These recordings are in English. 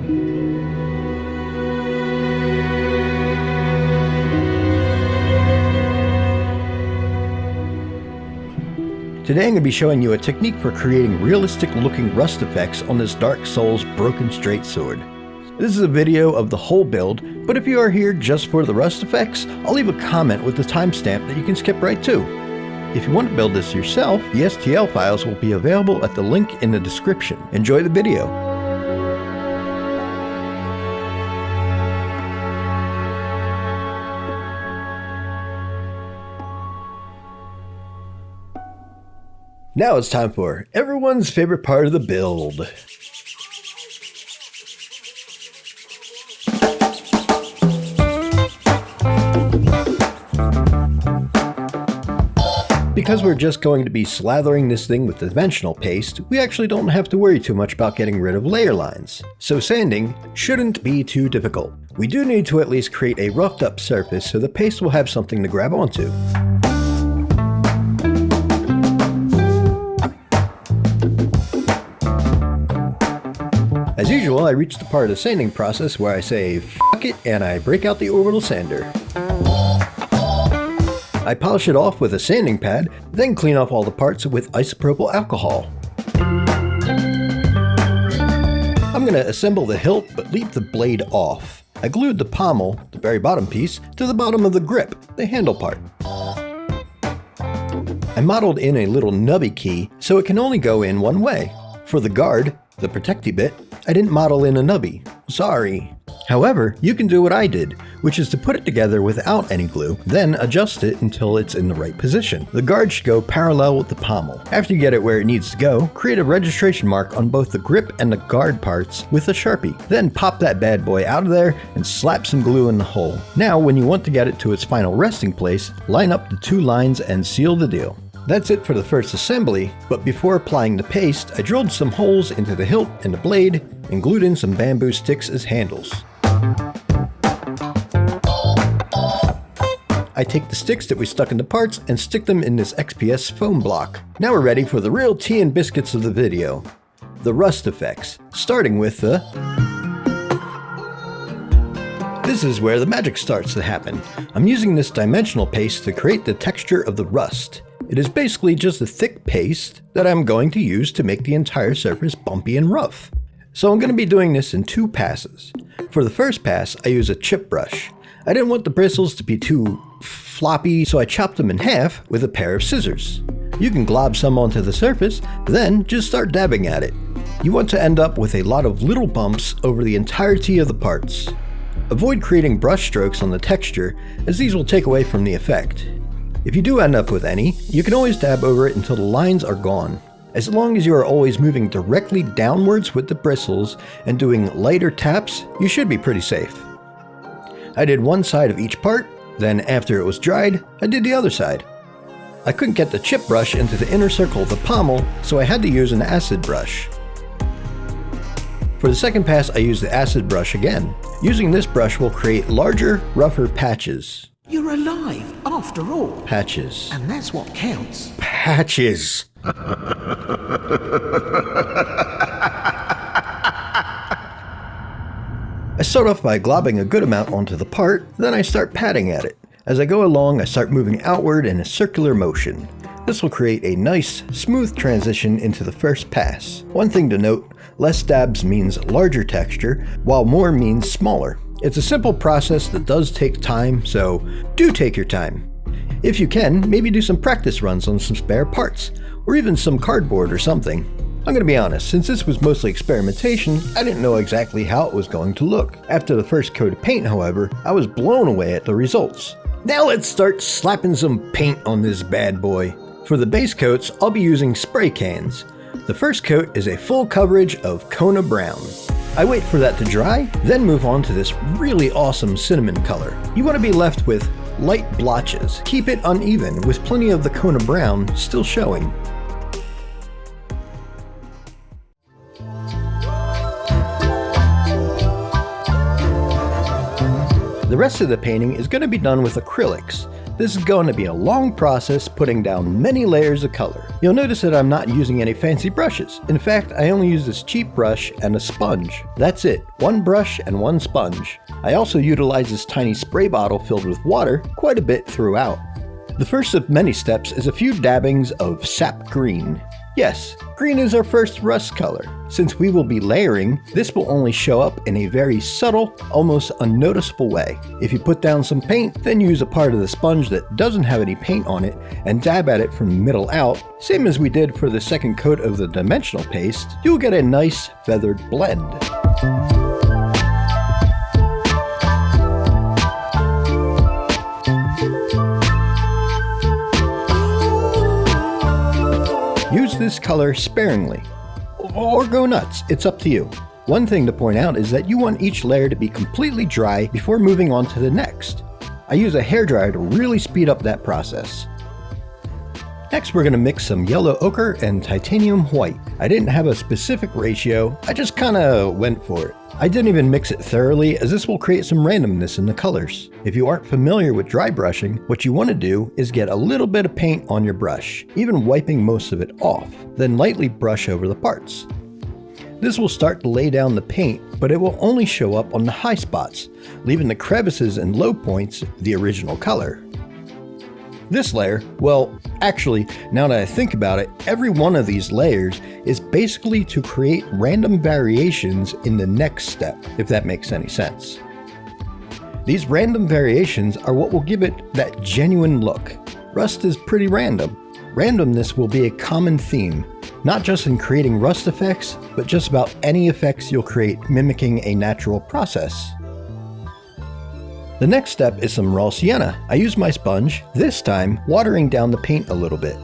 Today I'm going to be showing you a technique for creating realistic looking rust effects on this Dark Souls broken straight sword. This is a video of the whole build, but if you are here just for the rust effects, I'll leave a comment with the timestamp that you can skip right to. If you want to build this yourself, the STL files will be available at the link in the description. Enjoy the video. Now it's time for everyone's favorite part of the build. Because we're just going to be slathering this thing with dimensional paste, we actually don't have to worry too much about getting rid of layer lines. So sanding shouldn't be too difficult. We do need to at least create a roughed up surface so the paste will have something to grab onto. As usual, I reach the part of the sanding process where I say "fuck it" and I break out the orbital sander. I polish it off with a sanding pad, then clean off all the parts with isopropyl alcohol. I'm going to assemble the hilt but leave the blade off. I glued the pommel, the very bottom piece, to the bottom of the grip, the handle part. I modeled in a little nubby key so it can only go in one way. For the guard, the protecty bit, I didn't model in a nubby. Sorry. However, you can do what I did, which is to put it together without any glue, then adjust it until it's in the right position. The guard should go parallel with the pommel. After you get it where it needs to go, create a registration mark on both the grip and the guard parts with a Sharpie. Then pop that bad boy out of there and slap some glue in the hole. Now, when you want to get it to its final resting place, line up the two lines and seal the deal. That's it for the first assembly, but before applying the paste, I drilled some holes into the hilt and the blade and glued in some bamboo sticks as handles. I take the sticks that we stuck into parts and stick them in this XPS foam block. Now we're ready for the real tea and biscuits of the video, the rust effects, starting with the... This is where the magic starts to happen. I'm using this dimensional paste to create the texture of the rust. It is basically just a thick paste that I'm going to use to make the entire surface bumpy and rough. So I'm going to be doing this in two passes. For the first pass, I use a chip brush. I didn't want the bristles to be too floppy, so I chopped them in half with a pair of scissors. You can glob some onto the surface, then just start dabbing at it. You want to end up with a lot of little bumps over the entirety of the parts. Avoid creating brush strokes on the texture, as these will take away from the effect. If you do end up with any, you can always dab over it until the lines are gone. As long as you are always moving directly downwards with the bristles and doing lighter taps, you should be pretty safe. I did one side of each part, then after it was dried, I did the other side. I couldn't get the chip brush into the inner circle of the pommel, so I had to use an acid brush. For the second pass, I used the acid brush again. Using this brush will create larger, rougher patches. You're alive, after all. Patches. And that's what counts. Patches. I start off by globbing a good amount onto the part, then I start patting at it. As I go along, I start moving outward in a circular motion. This will create a nice, smooth transition into the first pass. One thing to note, less dabs means larger texture, while more means smaller. It's a simple process that does take time, so do take your time. If you can, maybe do some practice runs on some spare parts, or even some cardboard or something. I'm gonna be honest, since this was mostly experimentation, I didn't know exactly how it was going to look. After the first coat of paint, however, I was blown away at the results. Now let's start slapping some paint on this bad boy. For the base coats, I'll be using spray cans. The first coat is a full coverage of Kona brown. I wait for that to dry, then move on to this really awesome cinnamon color. You want to be left with light blotches. Keep it uneven, with plenty of the Kona brown still showing. The rest of the painting is going to be done with acrylics. This is going to be a long process putting down many layers of color. You'll notice that I'm not using any fancy brushes. In fact, I only use this cheap brush and a sponge. That's it, one brush and one sponge. I also utilize this tiny spray bottle filled with water quite a bit throughout. The first of many steps is a few dabbings of Sap Green. Yes, green is our first rust color. Since we will be layering, this will only show up in a very subtle, almost unnoticeable way. If you put down some paint, then use a part of the sponge that doesn't have any paint on it and dab at it from the middle out, same as we did for the second coat of the dimensional paste, you'll get a nice feathered blend. Use this color sparingly, or go nuts, it's up to you. One thing to point out is that you want each layer to be completely dry before moving on to the next. I use a hairdryer to really speed up that process. Next we're going to mix some yellow ochre and titanium white. I didn't have a specific ratio, I just kinda went for it. I didn't even mix it thoroughly as this will create some randomness in the colors. If you aren't familiar with dry brushing, what you want to do is get a little bit of paint on your brush, even wiping most of it off, then lightly brush over the parts. This will start to lay down the paint, but it will only show up on the high spots, leaving the crevices and low points the original color. This layer, well, actually, now that I think about it, every one of these layers is basically to create random variations in the next step, if that makes any sense. These random variations are what will give it that genuine look. Rust is pretty random. Randomness will be a common theme, not just in creating rust effects, but just about any effects you'll create mimicking a natural process. The next step is some raw sienna. I use my sponge, this time watering down the paint a little bit.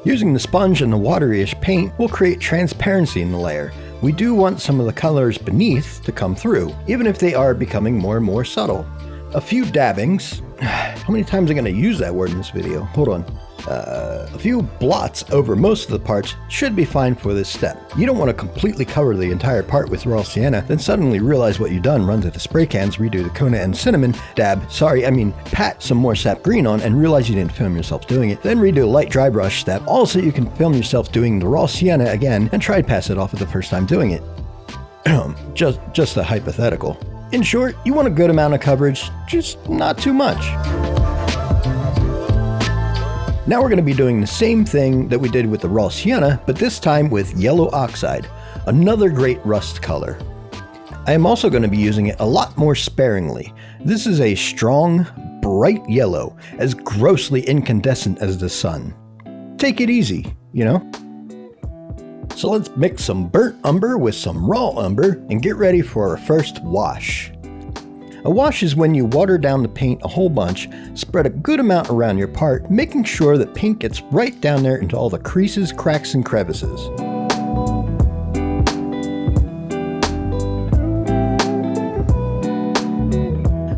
Using the sponge and the watery-ish paint will create transparency in the layer. We do want some of the colors beneath to come through, even if they are becoming more and more subtle. A few dabbings, how many times am I going to use that word in this video? Hold on. A few blots over most of the parts should be fine for this step. You don't want to completely cover the entire part with raw sienna, then suddenly realize what you've done, run to the spray cans, redo the Kona and cinnamon, pat some more Sap Green on and realize you didn't film yourself doing it, then redo a light dry brush step, also you can film yourself doing the raw sienna again and try to pass it off at the first time doing it. just a hypothetical. In short, you want a good amount of coverage, just not too much. Now we're going to be doing the same thing that we did with the raw sienna, but this time with yellow oxide, another great rust color. I am also going to be using it a lot more sparingly. This is a strong, bright yellow, as grossly incandescent as the sun. Take it easy, you know? So let's mix some burnt umber with some raw umber and get ready for our first wash. A wash is when you water down the paint a whole bunch, spread a good amount around your part, making sure that paint gets right down there into all the creases, cracks, and crevices.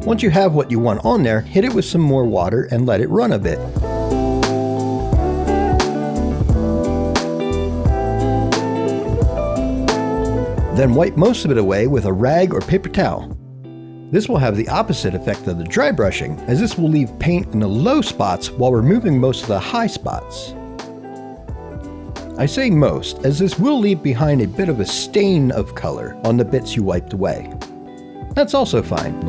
Once you have what you want on there, hit it with some more water and let it run a bit. Then wipe most of it away with a rag or paper towel. This will have the opposite effect of the dry brushing, as this will leave paint in the low spots while removing most of the high spots. I say most, as this will leave behind a bit of a stain of color on the bits you wiped away. That's also fine.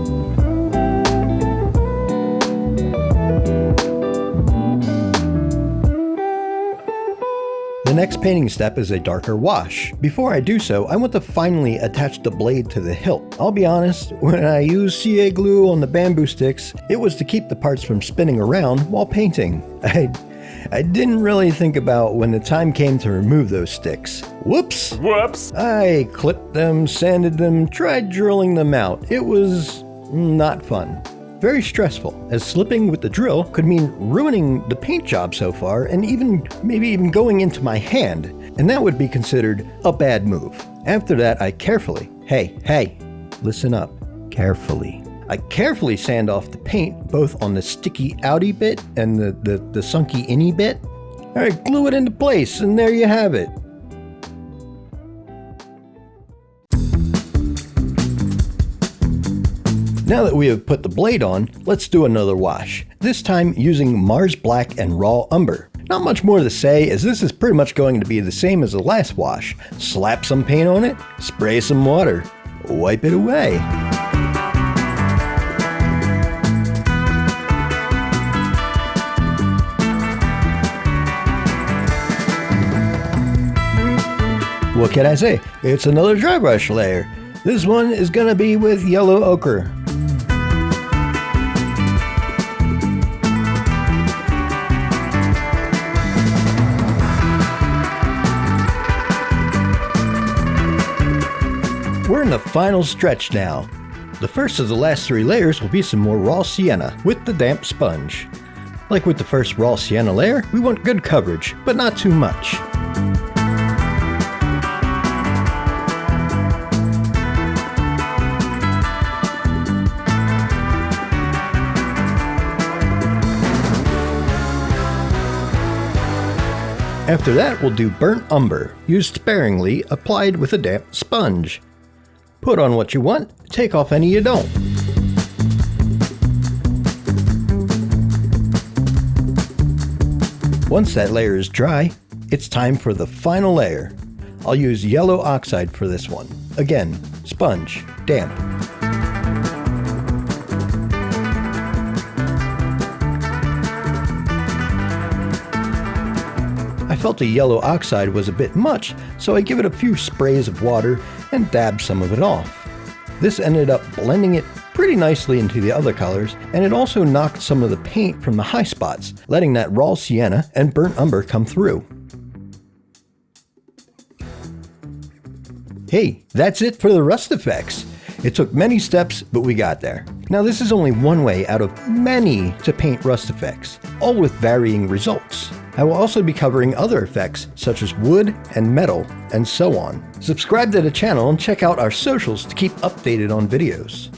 The next painting step is a darker wash. Before I do so, I want to finally attach the blade to the hilt. I'll be honest, when I used CA glue on the bamboo sticks, it was to keep the parts from spinning around while painting. I didn't really think about when the time came to remove those sticks. Whoops! I clipped them, sanded them, tried drilling them out. It was not fun. Very stressful, as slipping with the drill could mean ruining the paint job so far and maybe even going into my hand, and that would be considered a bad move. After that, I carefully, hey, listen up, carefully. I carefully sand off the paint both on the sticky outy bit and the sunky inny bit. Alright, glue it into place, and there you have it. Now that we have put the blade on, let's do another wash, this time using Mars Black and Raw Umber. Not much more to say, as this is pretty much going to be the same as the last wash. Slap some paint on it, spray some water, wipe it away. What can I say? It's another dry brush layer. This one is gonna be with yellow ochre. We're in the final stretch now. The first of the last 3 layers will be some more raw sienna with the damp sponge. Like with the first raw sienna layer, we want good coverage, but not too much. After that, we'll do burnt umber, used sparingly, applied with a damp sponge. Put on what you want, take off any you don't. Once that layer is dry, it's time for the final layer. I'll use yellow oxide for this one. Again, sponge, damp. I felt the yellow oxide was a bit much, so I give it a few sprays of water and dab some of it off. This ended up blending it pretty nicely into the other colors, and it also knocked some of the paint from the high spots, letting that raw sienna and burnt umber come through. Hey, that's it for the rust effects. It took many steps, but we got there. Now this is only one way out of many to paint rust effects, all with varying results. I will also be covering other effects such as wood and metal and so on. Subscribe to the channel and check out our socials to keep updated on videos.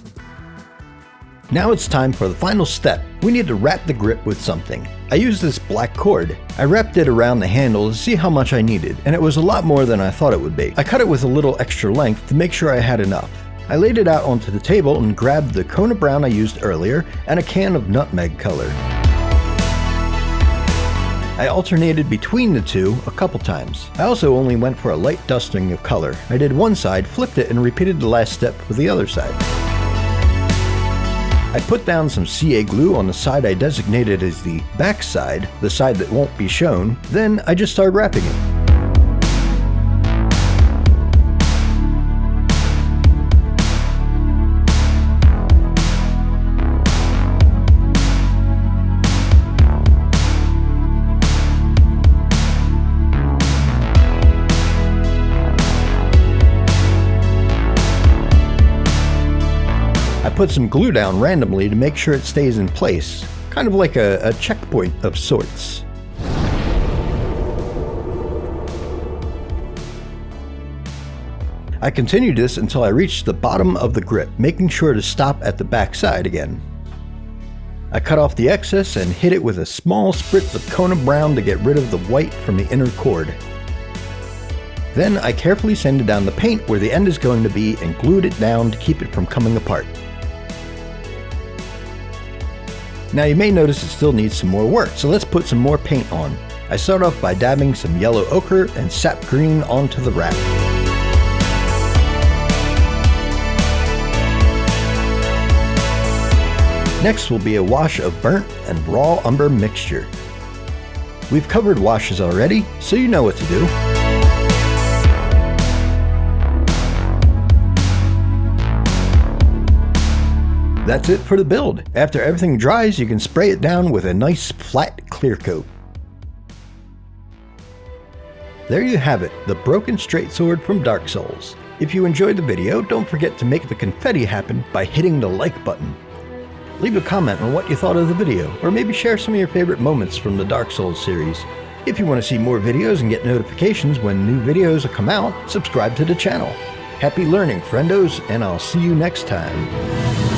Now it's time for the final step. We need to wrap the grip with something. I used this black cord. I wrapped it around the handle to see how much I needed, and it was a lot more than I thought it would be. I cut it with a little extra length to make sure I had enough. I laid it out onto the table and grabbed the Kona brown I used earlier and a can of nutmeg color. I alternated between the two a couple times. I also only went for a light dusting of color. I did one side, flipped it, and repeated the last step with the other side. I put down some CA glue on the side I designated as the back side, the side that won't be shown. Then I just started wrapping it. I put some glue down randomly to make sure it stays in place, kind of like a checkpoint of sorts. I continued this until I reached the bottom of the grip, making sure to stop at the back side again. I cut off the excess and hit it with a small spritz of Kona brown to get rid of the white from the inner cord. Then I carefully sanded down the paint where the end is going to be and glued it down to keep it from coming apart. Now you may notice it still needs some more work, so let's put some more paint on. I start off by dabbing some yellow ochre and sap green onto the wrap. Next will be a wash of burnt and raw umber mixture. We've covered washes already, so you know what to do. That's it for the build. After everything dries, you can spray it down with a nice flat clear coat. There you have it, the broken straight sword from Dark Souls. If you enjoyed the video, don't forget to make the confetti happen by hitting the like button. Leave a comment on what you thought of the video, or maybe share some of your favorite moments from the Dark Souls series. If you want to see more videos and get notifications when new videos come out, subscribe to the channel. Happy learning, friendos, and I'll see you next time.